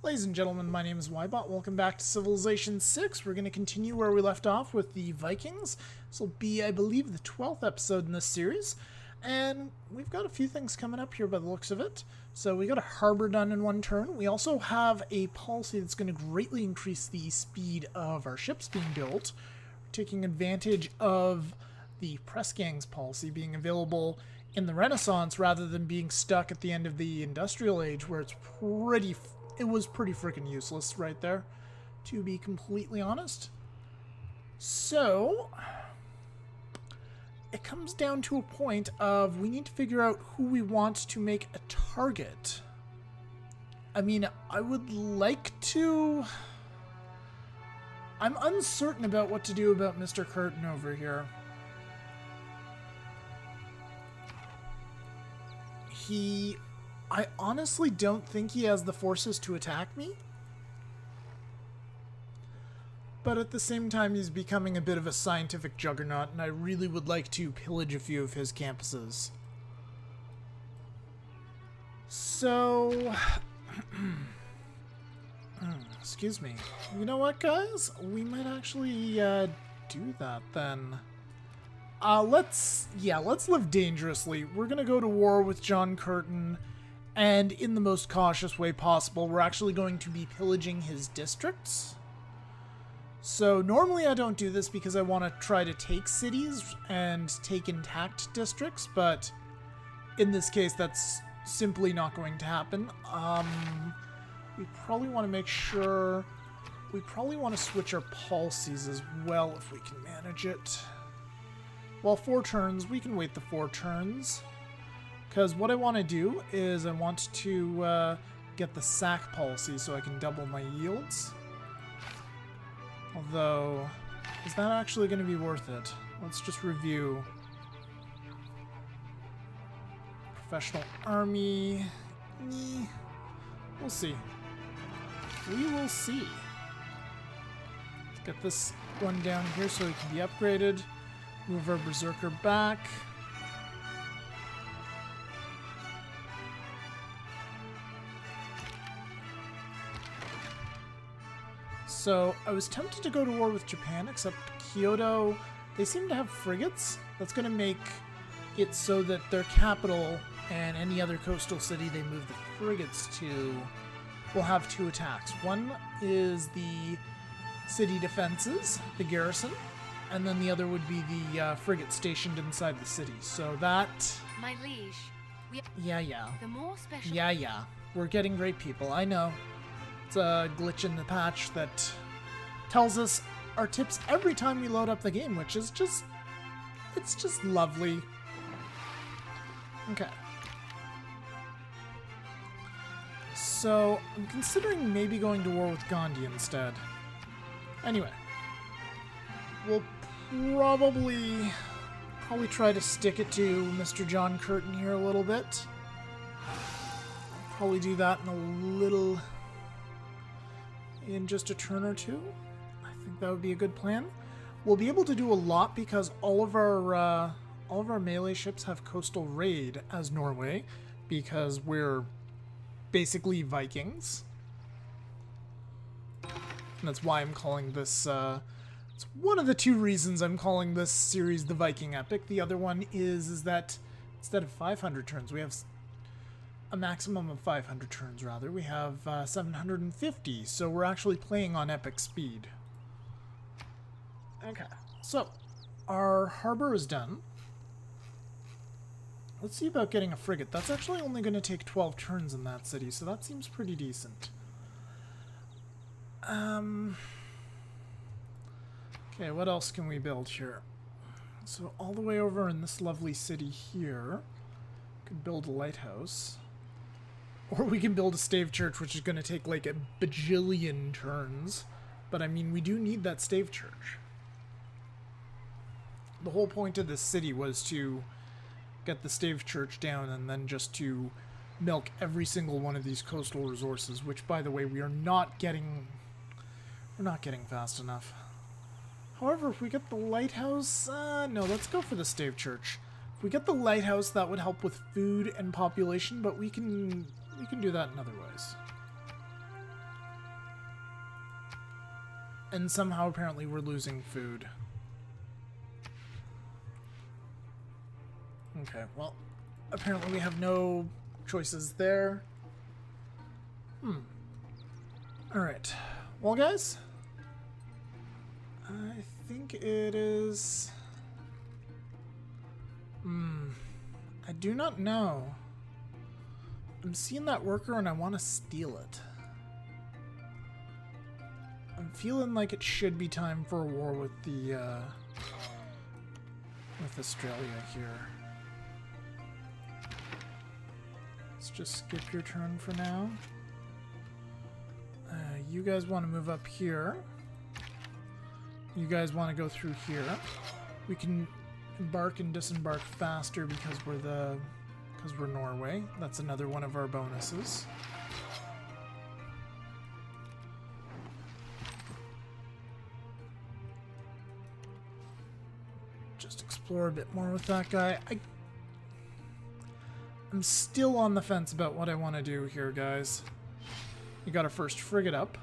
Ladies and gentlemen, my name is Ybot. Welcome back to Civilization 6. We're going to continue where we left off with the Vikings. This will be, I believe, the 12th episode in this series. And we've got a few things coming up here by the looks of it. So we got a harbor done in one turn. We also have a policy that's going to greatly increase the speed of our ships being built. We're taking advantage of the press gangs policy being available in the Renaissance rather than being stuck at the end of the Industrial Age, where it was pretty freaking useless right there, to be completely honest. So it comes down to a point of we need to figure out who we want to make a target. I mean, I would like to... I'm uncertain about what to do about Mr. Curtin over here. I honestly don't think he has the forces to attack me. But at the same time, he's becoming a bit of a scientific juggernaut, and I really would like to pillage a few of his campuses. So... excuse me. You know what, guys? We might actually do that, then. Let's live dangerously. We're gonna go to war with John Curtin, and in the most cautious way possible, we're actually going to be pillaging his districts. So normally I don't do this because I want to try to take cities and take intact districts, but in this case that's simply not going to happen. We probably want to make sure... We probably want to switch our policies as well if we can manage it. Well, 4 turns. We can wait the 4 turns. Because what I want to do is I want to get the sack policy so I can double my yields. Although, is that actually going to be worth it? Let's just review. Professional army. We'll see. We will see. Let's get this one down here so it can be upgraded. Move our berserker back. So, I was tempted to go to war with Japan, except Kyoto, they seem to have frigates. That's going to make it so that their capital and any other coastal city they move the frigates to will have 2 attacks. One is the city defenses, the garrison, and then the other would be the frigate stationed inside the city. So that... My liege, Yeah. the more special... Yeah. We're getting great people, I know. It's a glitch in the patch that tells us our tips every time we load up the game, which is just... It's just lovely. Okay. So, I'm considering maybe going to war with Gandhi instead. Anyway. We'll probably try to stick it to Mr. John Curtin here a little bit. I'll probably do that in just a turn or two. I think that would be a good plan. We'll be able to do a lot because all of our melee ships have coastal raid as Norway, because we're basically Vikings. And that's why I'm calling this it's one of the 2 reasons I'm calling this series the Viking Epic. The other one is that instead of 500 turns, we have a maximum of 500 turns, rather. We have 750, so we're actually playing on epic speed. Okay, so our harbor is done. Let's see about getting a frigate. That's actually only going to take 12 turns in that city, so that seems pretty decent. Okay, what else can we build here? So all the way over in this lovely city here, we could build a lighthouse. Or we can build a Stave Church, which is going to take like a bajillion turns. But I mean, we do need that Stave Church. The whole point of this city was to get the Stave Church down and then just to milk every single one of these coastal resources, which, by the way, we're not getting fast enough. However, if we get the lighthouse... no, let's go for the Stave Church. If we get the lighthouse, that would help with food and population, but we can do that in other ways. And somehow apparently we're losing food. Okay, well, apparently we have no choices there. Alright. Well, guys, I think it is... I do not know. I'm seeing that worker and I want to steal it. I'm feeling like it should be time for a war with the, with Australia here. Let's just skip your turn for now. You guys want to move up here. You guys want to go through here. We can embark and disembark faster because we're Norway. That's another one of our bonuses. Just explore a bit more with that guy. I'm still on the fence about what I want to do here, guys. We got our first frigate up.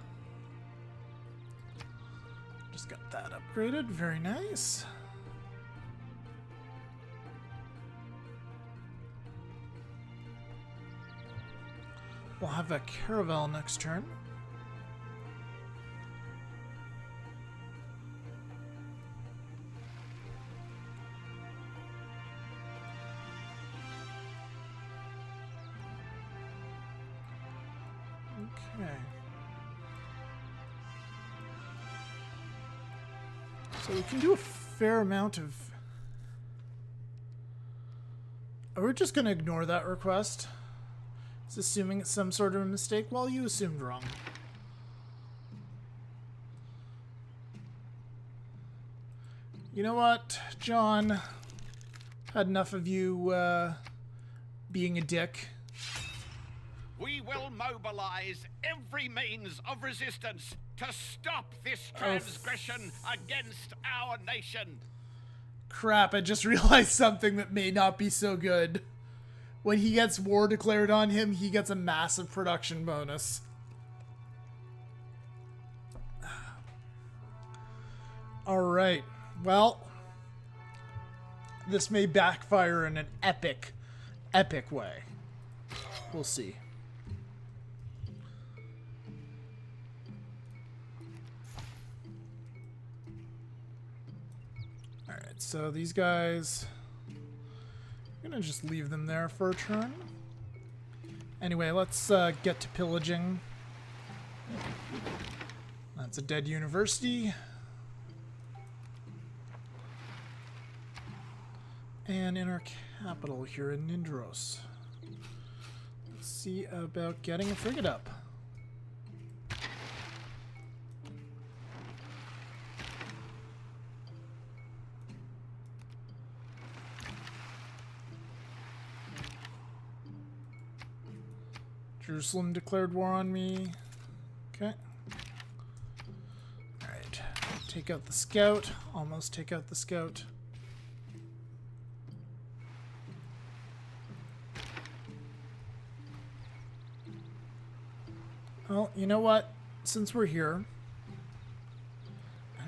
Just got that upgraded. Very nice. We'll have a caravel next turn. Okay. So we can do a fair amount of... We're just going to ignore that request. It's assuming it's some sort of a mistake. Well, you assumed wrong. You know what, John? Had enough of you being a dick. We will mobilize every means of resistance to stop this transgression against our nation. Crap, I just realized something that may not be so good. When he gets war declared on him, he gets a massive production bonus. Alright, well, this may backfire in an epic way. We'll see. Alright, so these guys... I'm gonna just leave them there for a turn. Anyway, let's get to pillaging. That's a dead university. And in our capital here in Nindros. Let's see about getting a frigate up. Jerusalem declared war on me. Okay. Alright. Take out the scout. Almost take out the scout. Well, you know what? Since we're here...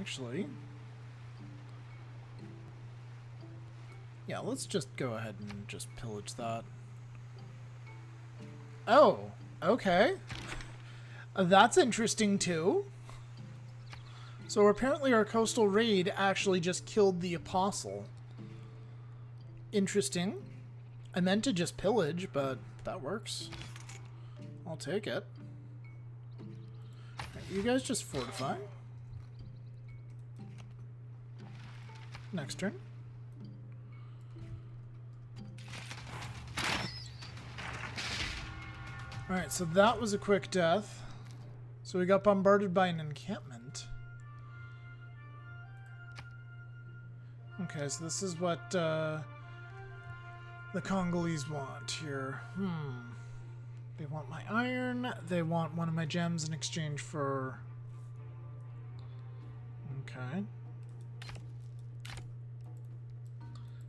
Actually... Yeah, let's just go ahead and just pillage that. Oh, okay. That's interesting too. So apparently our coastal raid actually just killed the apostle. Interesting. I meant to just pillage, but that works. I'll take it. Right, you guys just fortify. Next turn. Alright, so that was a quick death. So we got bombarded by an encampment. Okay, so this is what the Congolese want here. They want my iron. They want one of my gems in exchange for... Okay.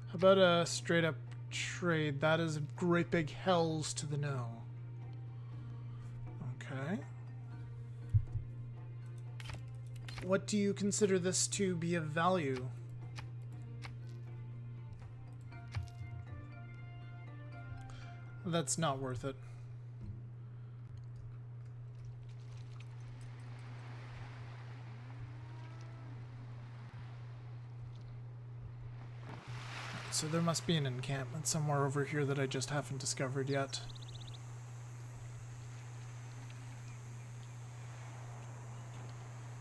How about a straight up trade? That is a great big hells to the no. Okay. What do you consider this to be of value? That's not worth it. So there must be an encampment somewhere over here that I just haven't discovered yet.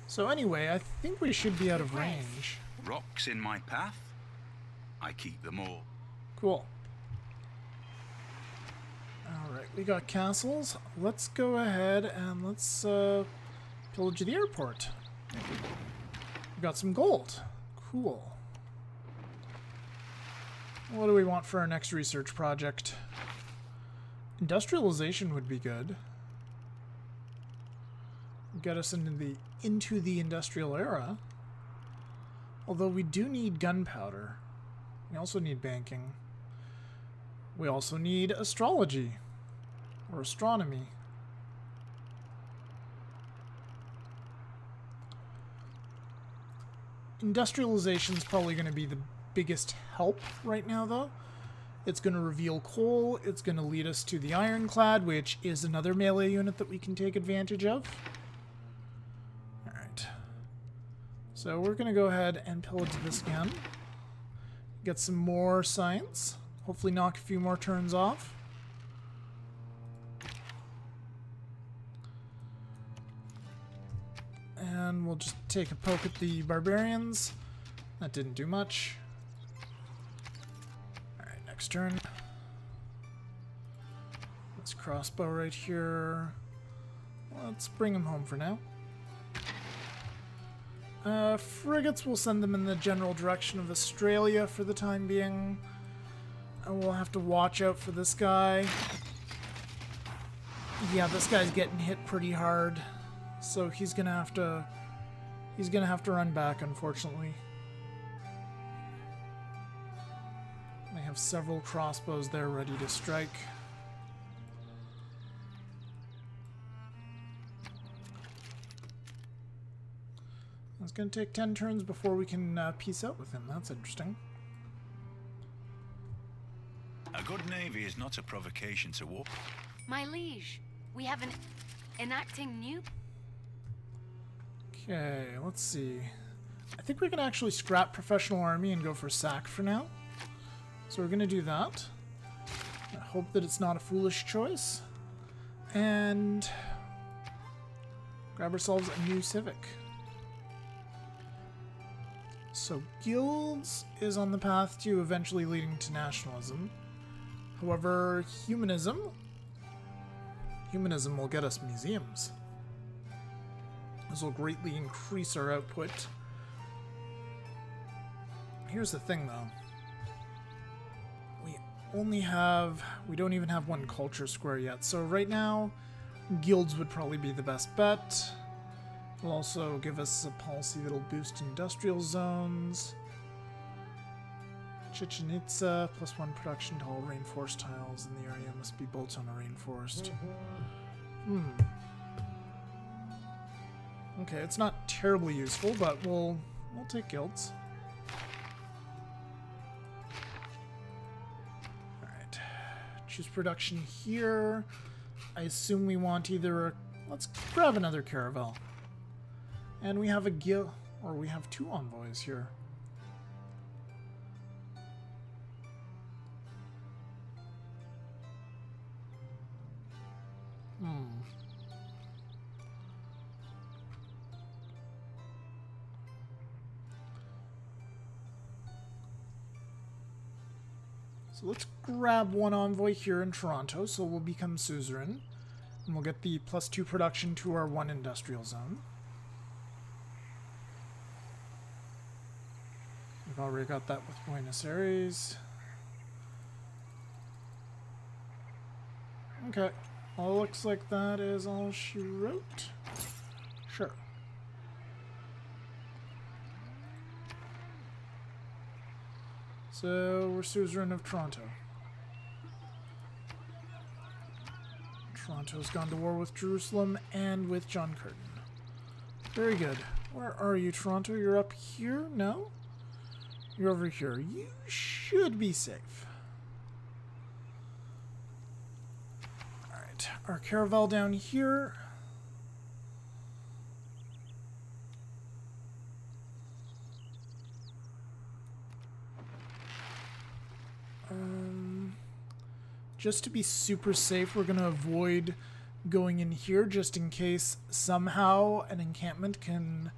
So anyway, I think we should be out of range. Rocks in my path? I keep them all. Cool. Alright, we got castles. Let's go ahead and let's pillage the airport. We got some gold. Cool. What do we want for our next research project? Industrialization would be good. Get us into the industrial era. Although we do need gunpowder. We also need banking. We also need astrology or astronomy. Industrialization is probably going to be the biggest help right now, though. It's going to reveal coal. It's going to lead us to the ironclad, which is another melee unit that we can take advantage of. Alright. So we're going to go ahead and pillage this again. Get some more science. Hopefully knock a few more turns off. And we'll just take a poke at the barbarians. That didn't do much. Alright, next turn. Let's crossbow right here. Let's bring him home for now. Frigates, we'll send them in the general direction of Australia for the time being. And we'll have to watch out for this guy. Yeah, this guy's getting hit pretty hard. So he's gonna have to run back, unfortunately. They have several crossbows there ready to strike. It's gonna take 10 turns before we can peace out with him. That's interesting. A good navy is not a provocation to war. My liege, we have an enacting new... Okay, let's see. I think we can actually scrap professional army and go for sack for now. So we're gonna do that. I hope that it's not a foolish choice. And grab ourselves a new civic. So guilds is on the path to eventually leading to nationalism. However, humanism will get us museums. This will greatly increase our output. Here's the thing, though. We don't even have one culture square yet. So right now, guilds would probably be the best bet. It'll also give us a policy that'll boost industrial zones. Chichen Itza, +1 production to all rainforest tiles in the area must be built on a rainforest. Okay, it's not terribly useful, but we'll take guilds. Alright. Choose production here. I assume we want either let's grab another caravel. And we have a guild, or we have 2 envoys here. So let's grab 1 envoy here in Toronto, so we'll become suzerain. And we'll get the +2 production to our 1 industrial zone. We've already got that with Buenos Aires. Okay. Well, looks like that is all she wrote. Sure. So, we're suzerain of Toronto. Toronto's gone to war with Jerusalem and with John Curtin. Very good. Where are you, Toronto? You're up here? No? You're over here. You should be safe. Alright, our caravel down here. Just to be super safe, we're going to avoid going in here just in case somehow an encampment can,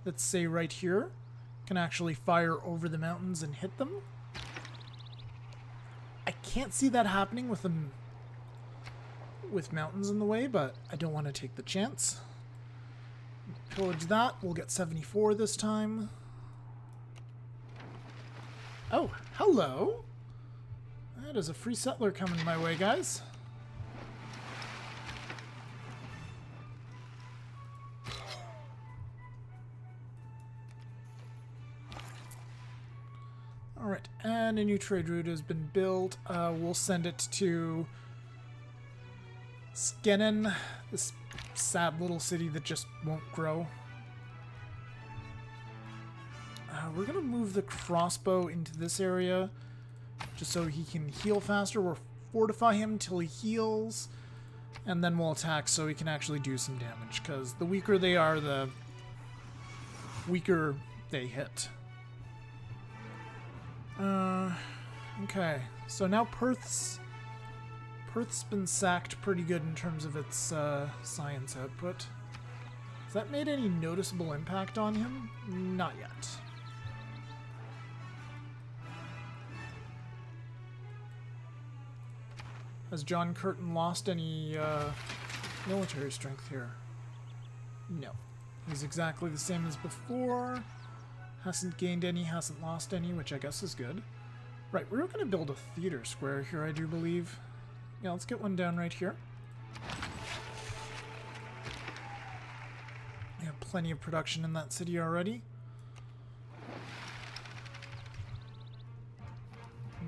let's say right here, can actually fire over the mountains and hit them. I can't see that happening with them with mountains in the way, but I don't want to take the chance. Pillage that. We'll get 74 this time. Oh, hello. That is a free settler coming my way, guys. Alright, and a new trade route has been built. We'll send it to Skennen, this sad little city that just won't grow. We're going to move the crossbow into this area just so he can heal faster. We'll fortify him till he heals, and then we'll attack so he can actually do some damage, because the weaker they are, the weaker they hit. Okay, so now Perth's been sacked pretty good in terms of its science output. Has that made any noticeable impact on him? Not yet. Has John Curtin lost any military strength here? No. He's exactly the same as before. Hasn't gained any, hasn't lost any, which I guess is good. Right, we're going to build a theater square here, I do believe. Yeah, let's get one down right here. We have plenty of production in that city already.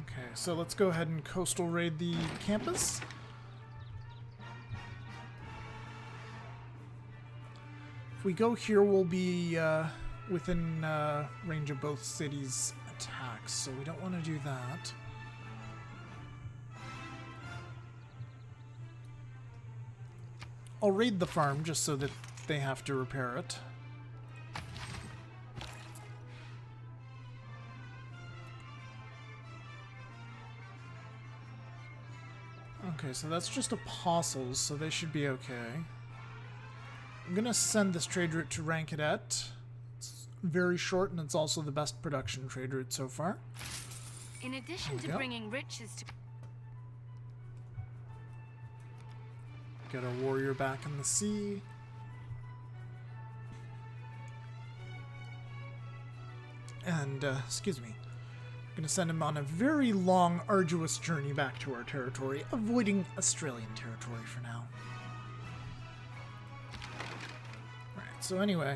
Okay, so let's go ahead and coastal raid the campus. If we go here, we'll be within range of both cities' attacks, so we don't want to do that. I'll raid the farm just so that they have to repair it. Okay, so that's just apostles, so they should be okay. I'm gonna send this trade route to Rank Cadet. It's very short, and it's also the best production trade route so far. In addition to bringing riches to... Get a warrior back in the sea. And, excuse me. I'm going to send him on a very long, arduous journey back to our territory, avoiding Australian territory for now. Right, so anyway.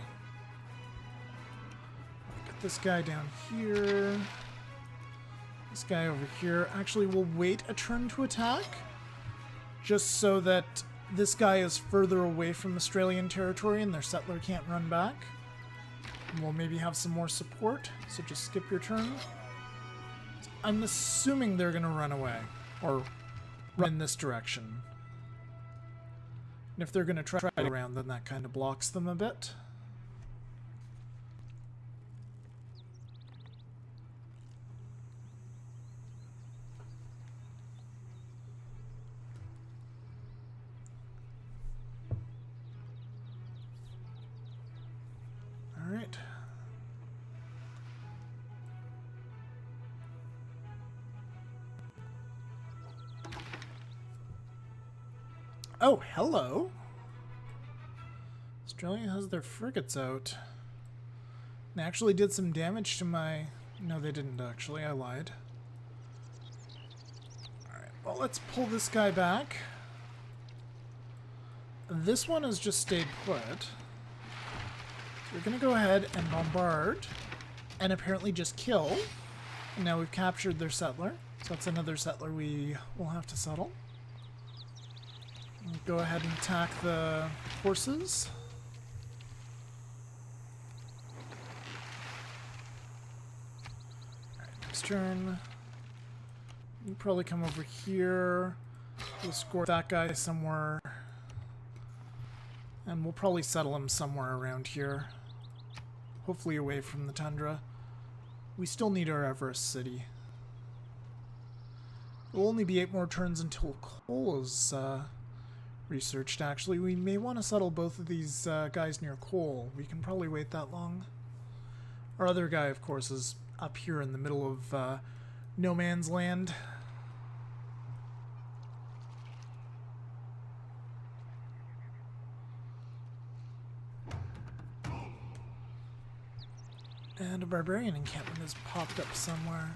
Get this guy down here. This guy over here. Actually, we'll wait a turn to attack, just so that this guy is further away from Australian territory and their settler can't run back. And we'll maybe have some more support, so just skip your turn. I'm assuming they're going to run away, or run in this direction. And if they're going to try around, then that kind of blocks them a bit. All right. Oh, hello. Australia has their frigates out. They actually did some damage to my... No, they didn't actually. I lied. Alright, well, let's pull this guy back. This one has just stayed put. So we're going to go ahead and bombard and apparently just kill. And now we've captured their settler. So that's another settler we will have to settle. Go ahead and attack the horses. turn, you probably come over here. We'll score that guy somewhere. And we'll probably settle him somewhere around here. Hopefully away from the tundra. We still need our Everest city. It'll only be 8 more turns until coal is researched, actually. We may want to settle both of these guys near coal. We can probably wait that long. Our other guy, of course, is up here in the middle of no man's land. And a barbarian encampment has popped up somewhere.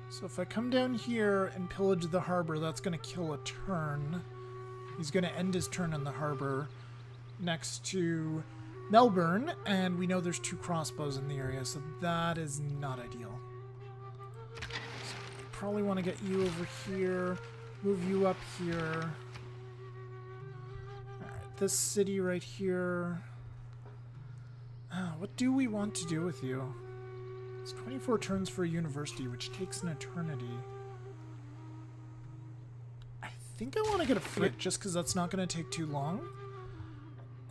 So if I come down here and pillage the harbor, that's going to kill a turn. He's going to end his turn in the harbor next to Melbourne, and we know there's 2 crossbows in the area, so that is not ideal. So I probably want to get you over here, move you up here. Alright, this city right here. What do we want to do with you? It's 24 turns for a university, which takes an eternity. I think I want to get a frigate just because that's not going to take too long,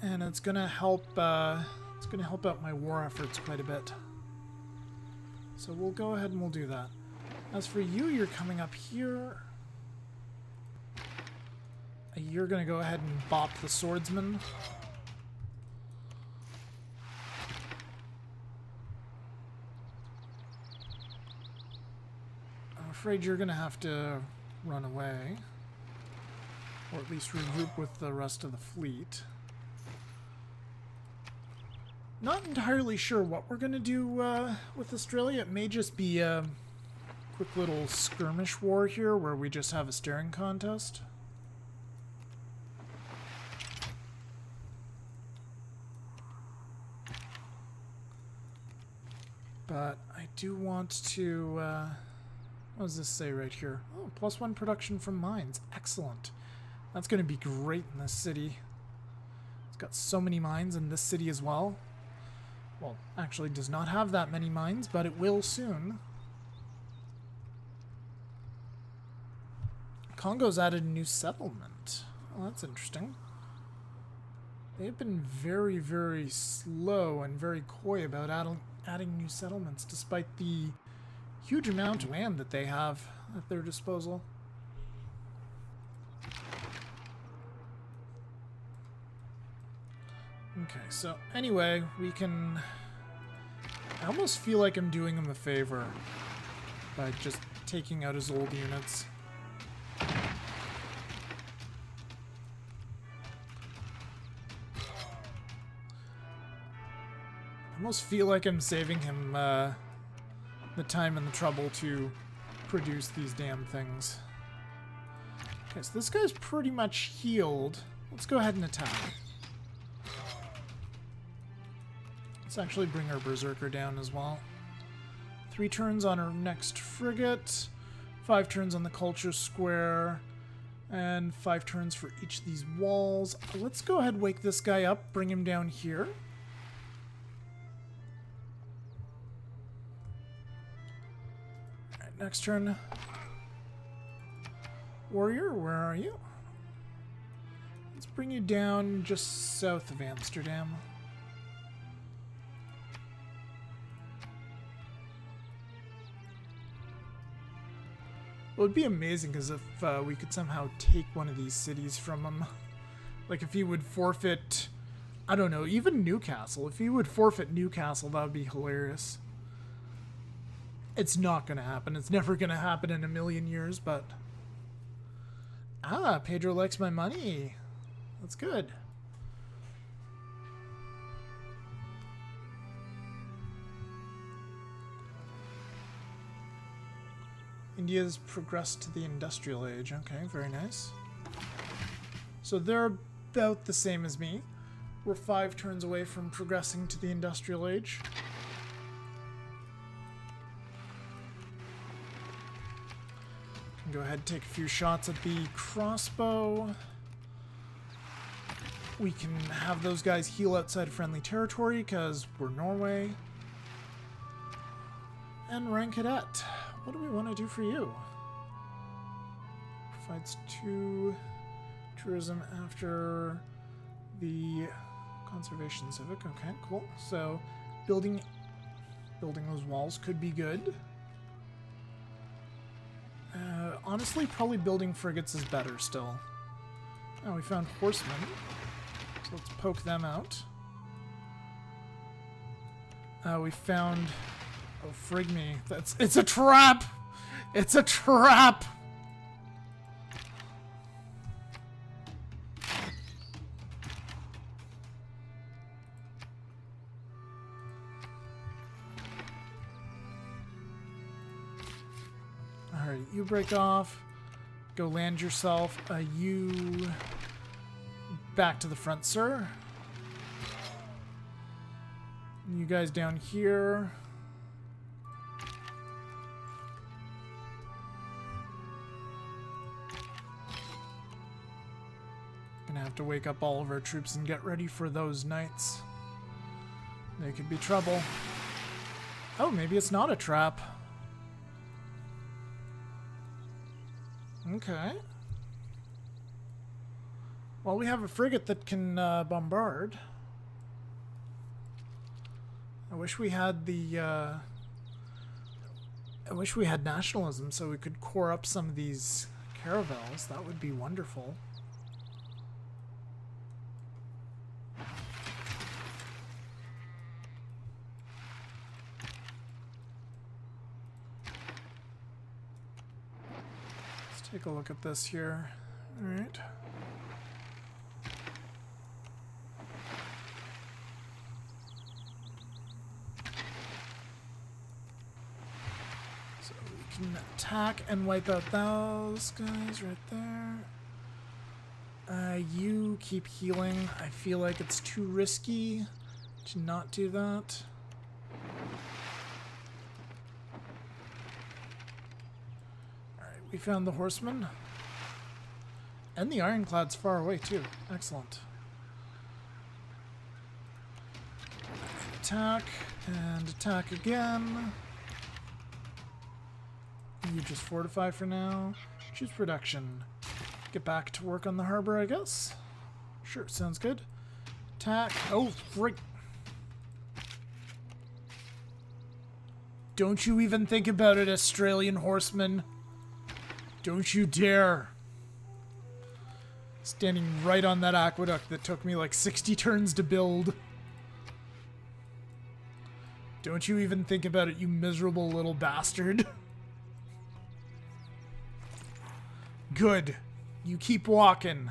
and it's going to help. It's going to help out my war efforts quite a bit. So we'll go ahead and we'll do that. As for you, you're coming up here. You're going to go ahead and bop the swordsman. I'm afraid you're going to have to run away. Or at least regroup with the rest of the fleet. Not entirely sure what we're going to do with Australia. It may just be a quick little skirmish war here where we just have a staring contest. But I do want to... what does this say right here? Oh, +1 production from mines. Excellent. That's going to be great in this city. It's got so many mines in this city as well. Well, actually does not have that many mines, but it will soon. Congo's added a new settlement. Oh, that's interesting. They've been very, very slow and very coy about adding new settlements, despite the huge amount of land that they have at their disposal. Okay, so anyway, we can... I almost feel like I'm doing him a favor by just taking out his old units. I almost feel like I'm saving him the time and the trouble to produce these damn things. Okay, so this guy's pretty much healed. Let's go ahead and attack. Let's actually bring our berserker down as well. 3 turns on our next frigate, 5 turns on the culture square, and 5 turns for each of these walls. Let's go ahead and wake this guy up, bring him down here. Alright, next turn. Warrior, where are you? Let's bring you down just south of Amsterdam. It would be amazing as if we could somehow take one of these cities from him. Like if he would forfeit, I don't know, even Newcastle. If he would forfeit Newcastle, that would be hilarious. It's not going to happen. It's never going to happen in a million years, but... Ah, Pedro likes my money. That's good. India's progressed to the industrial age. Okay, very nice. So they're about the same as me. We're 5 turns away from progressing to the industrial age. Can go ahead and take a few shots at the crossbow. We can have those guys heal outside friendly territory because we're Norway. And rank cadet. What do we want to do for you? Provides 2 tourism after the conservation civic. Okay, cool. So building those walls could be good. Honestly, probably building frigates is better still. Oh, we found horsemen. So let's poke them out. We found... Oh, frig me. It's a trap! It's a trap! Alright, you break off. Go land yourself. You... Back to the front, sir. You guys down here. Gonna have to wake up all of our troops and get ready for those knights. They could be trouble. Oh, maybe it's not a trap. Okay. Well, we have a frigate that can bombard. I wish we had the... I wish we had nationalism so we could core up some of these caravels. That would be wonderful. Let's take a look at this here. All right. Can attack and wipe out those guys right there. You keep healing. I feel like it's too risky to not do that. Alright, we found the horseman. And the ironclad's far away too. Excellent. Attack and attack again. You just fortify for now. Choose production. Get back to work on the harbor, I guess. Sure, sounds good. Attack. Oh, frick. Don't you even think about it, Australian horseman. Don't you dare. Standing right on that aqueduct that took me like 60 turns to build. Don't you even think about it, you miserable little bastard. Good. You keep walking.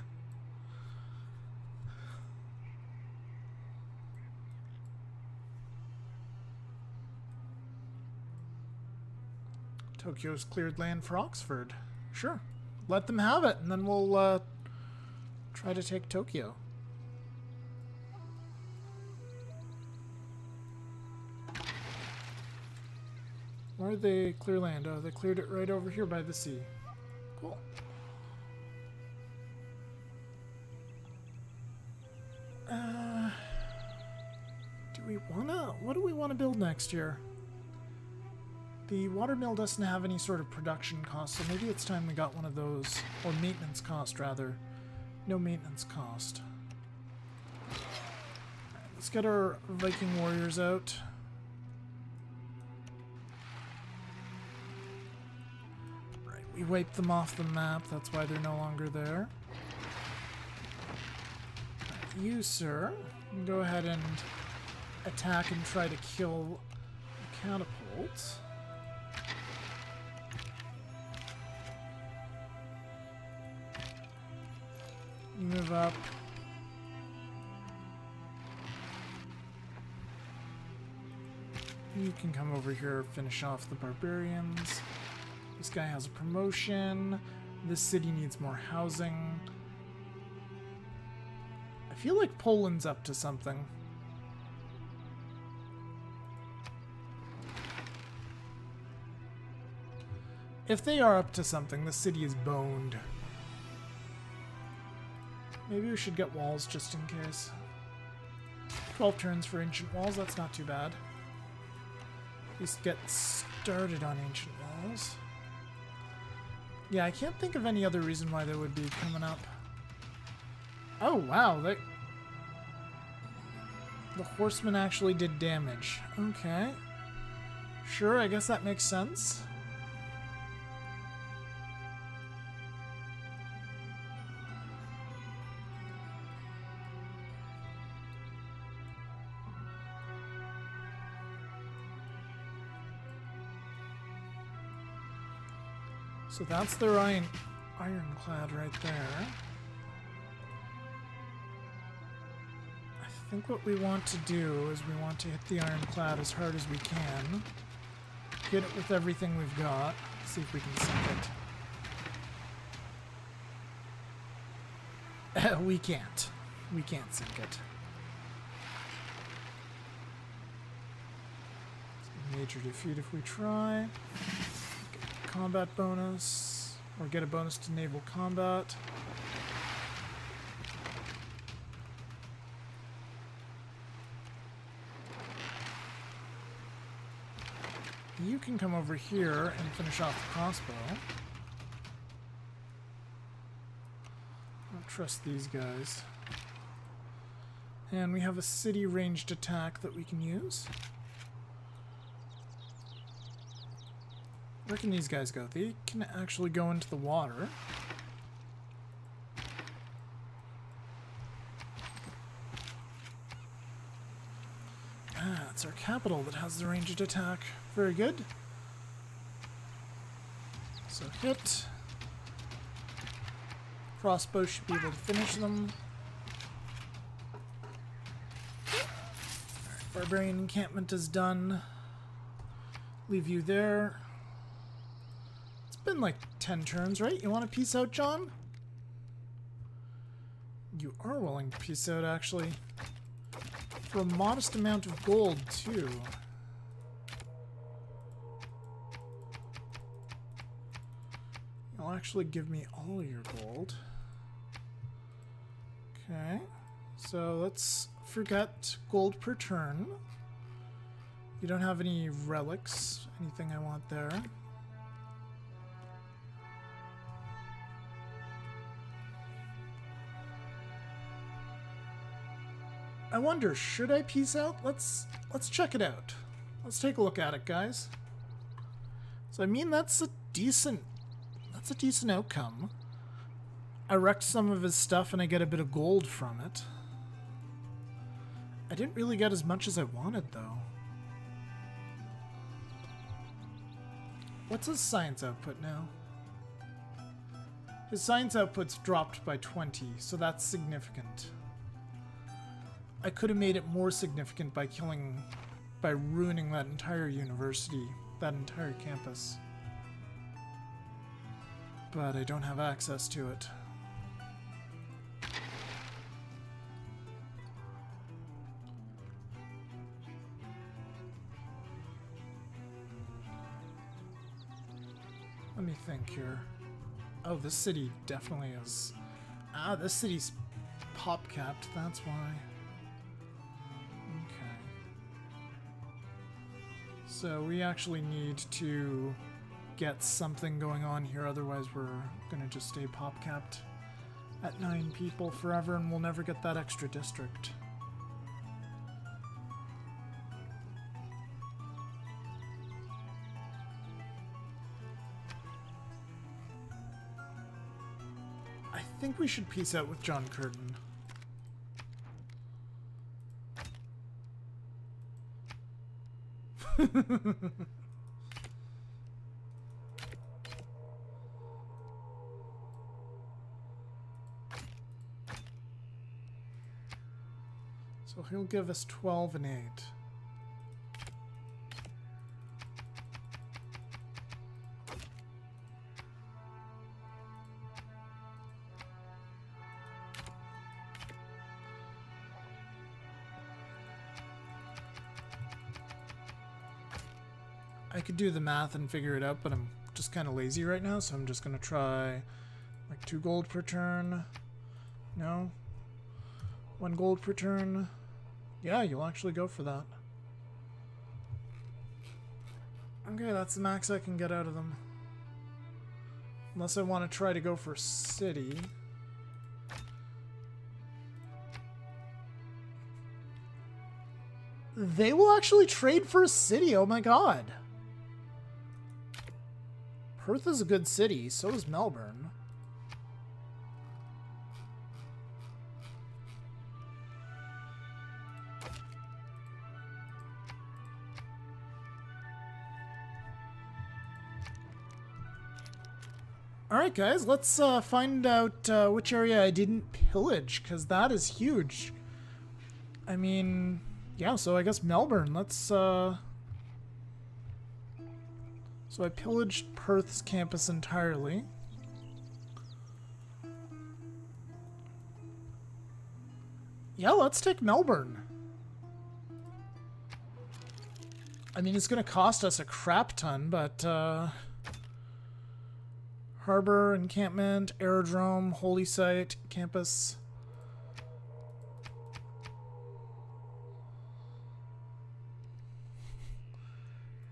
Tokyo's cleared land for Oxford. Sure. Let them have it, and then we'll try to take Tokyo. Where did they clear land? Oh, they cleared it right over here by the sea. Cool. What do we want to build next year? The watermill doesn't have any sort of production cost, so maybe it's time we got one of those. Or maintenance cost, rather. No maintenance cost. Alright, let's get our Viking warriors out. Right, we wiped them off the map, that's why they're no longer there. Right, you, sir, can go ahead and attack and try to kill the catapult. Move up. You can come over here, finish off the barbarians. This guy has a promotion. This city needs more housing. I feel like Poland's up to something. If they are up to something, the city is boned. Maybe we should get walls just in case. 12 turns for ancient walls, that's not too bad. At least get started on ancient walls. Yeah, I can't think of any other reason why they would be coming up. Oh, wow. The horseman actually did damage. Okay. Sure, I guess that makes sense. So that's their ironclad right there. I think what we want to do is we want to hit the ironclad as hard as we can. Get it with everything we've got. See if we can sink it. We can't. We can't sink it. Major defeat if we try. Combat bonus, or get a bonus to naval combat. You can come over here and finish off the crossbow. I don't trust these guys. And we have a city ranged attack that we can use. Where can these guys go? They can actually go into the water. Ah, it's our capital that has the ranged attack. Very good. So hit. Crossbow should be able to finish them. Alright, Barbarian encampment is done. Leave you there. Been like 10 turns, right? You want to peace out, John? You are willing to peace out, actually. For a modest amount of gold, too. You'll actually give me all your gold. Okay. So let's forget gold per turn. You don't have any relics, anything I want there. I wonder, should I peace out? Let's check it out. Let's take a look at it, guys. So I mean, that's a decent outcome. I wrecked some of his stuff and I get a bit of gold from it. I didn't really get as much as I wanted, though. What's his science output now? His science output's dropped by 20, so that's significant. I could have made it more significant by ruining that entire university, that entire campus. But I don't have access to it. Let me think here. Oh, this city definitely is... Ah, this city's pop-capped, that's why. So we actually need to get something going on here, otherwise we're gonna just stay pop-capped at 9 people forever and we'll never get that extra district. I think we should peace out with John Curtin. So he'll give us 12 and 8. I could do the math and figure it out, but I'm just kind of lazy right now, so I'm just going to try like 2 gold per turn, No. 1 gold per turn. Yeah, you'll actually go for that. Okay, that's the max I can get out of them. Unless I want to try to go for city. They will actually trade for a city, oh my god. Perth is a good city, so is Melbourne. Alright guys, let's find out which area I didn't pillage, because that is huge. I mean, yeah, so I guess Melbourne, let's... So I pillaged Perth's campus entirely. Yeah, let's take Melbourne. I mean, it's going to cost us a crap ton, but... Harbor, encampment, aerodrome, holy site, campus.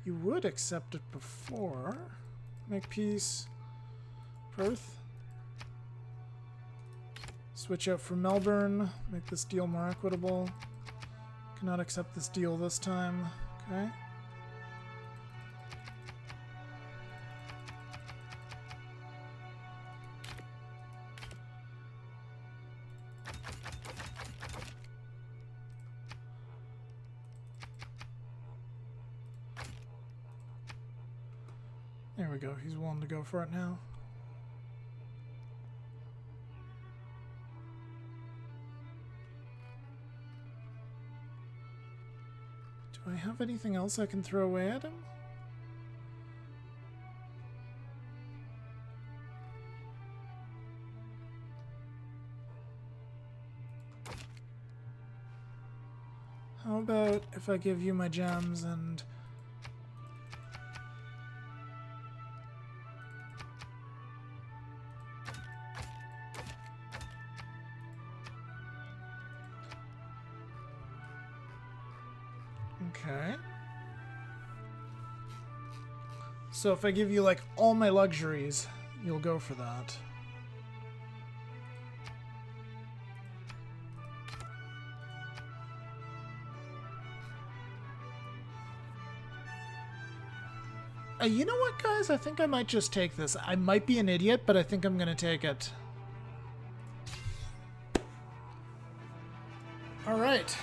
You would accept it before. Make peace. Perth. Switch out for Melbourne. Make this deal more equitable. Cannot accept this deal this time. Okay. There we go. He's willing to go for it now. Do I have anything else I can throw away at him? How about if I give you my gems and... Okay. So if I give you, like, all my luxuries, you'll go for that. You know what, guys? I think I might just take this. I might be an idiot, but I think I'm gonna take it. Alright.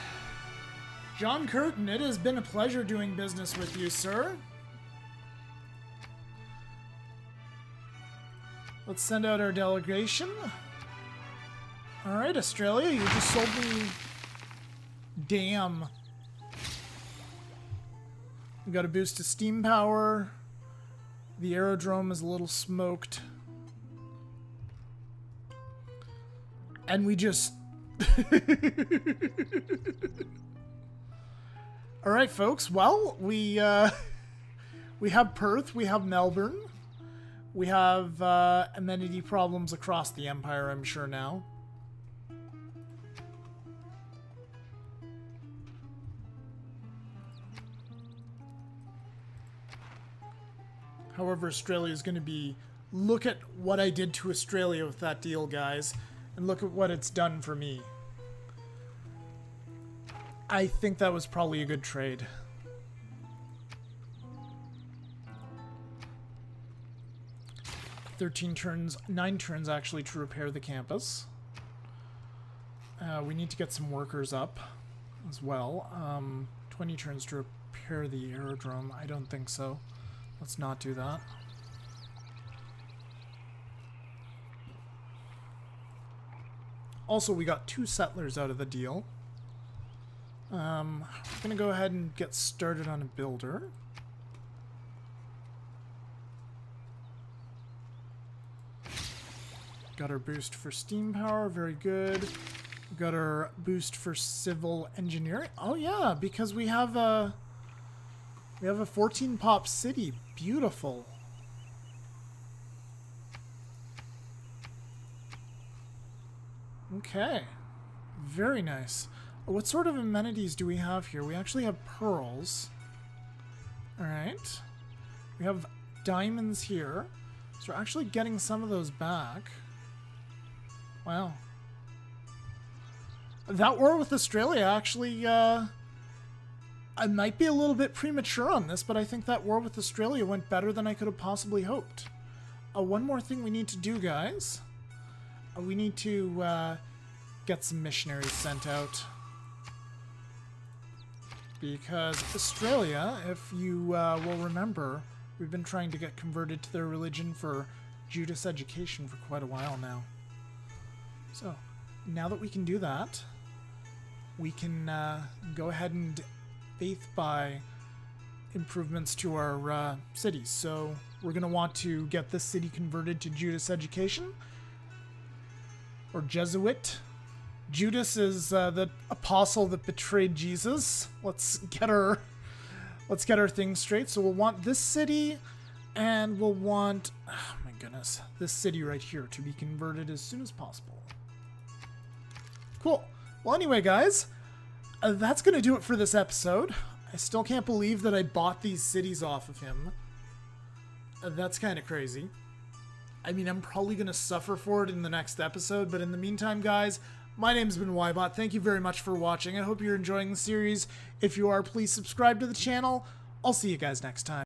John Curtin, it has been a pleasure doing business with you, sir. Let's send out our delegation. Alright, Australia, you just sold me... Damn. We got a boost to steam power. The aerodrome is a little smoked. And we just... Alright, folks. Well, we have Perth, we have Melbourne. We have amenity problems across the Empire, I'm sure now. However, Australia is going to be... Look at what I did to Australia with that deal, guys. And look at what it's done for me. I think that was probably a good trade. Nine turns actually to repair the campus. We need to get some workers up as well. 20 turns to repair the aerodrome. I don't think so. Let's not do that. Also, we got 2 settlers out of the deal. We're gonna go ahead and get started on a builder. Got our boost for steam power, very good. Got our boost for civil engineering. Oh yeah, because we have a 14 pop city. Beautiful. Okay. Very nice. What sort of amenities do we have here? We actually have pearls. Alright. We have diamonds here. So we're actually getting some of those back. Wow. That war with Australia actually, I might be a little bit premature on this, but I think that war with Australia went better than I could have possibly hoped. One more thing we need to do, guys. We need to get some missionaries sent out. Because Australia, if you will remember, we've been trying to get converted to their religion for Judas education for quite a while now. So, now that we can do that, we can go ahead and faith by improvements to our cities. So, we're going to want to get this city converted to Judas education, or Jesuit. Judas is the apostle that betrayed Jesus. Let's get our things straight. So we'll want this city, and we'll want, oh my goodness, this city right here to be converted as soon as possible. Cool. Well, anyway, guys, that's gonna do it for this episode. I still can't believe that I bought these cities off of him. That's kind of crazy. I mean, I'm probably gonna suffer for it in the next episode, but in the meantime, guys, my name's been Ybot. Thank you very much for watching. I hope you're enjoying the series. If you are, please subscribe to the channel. I'll see you guys next time.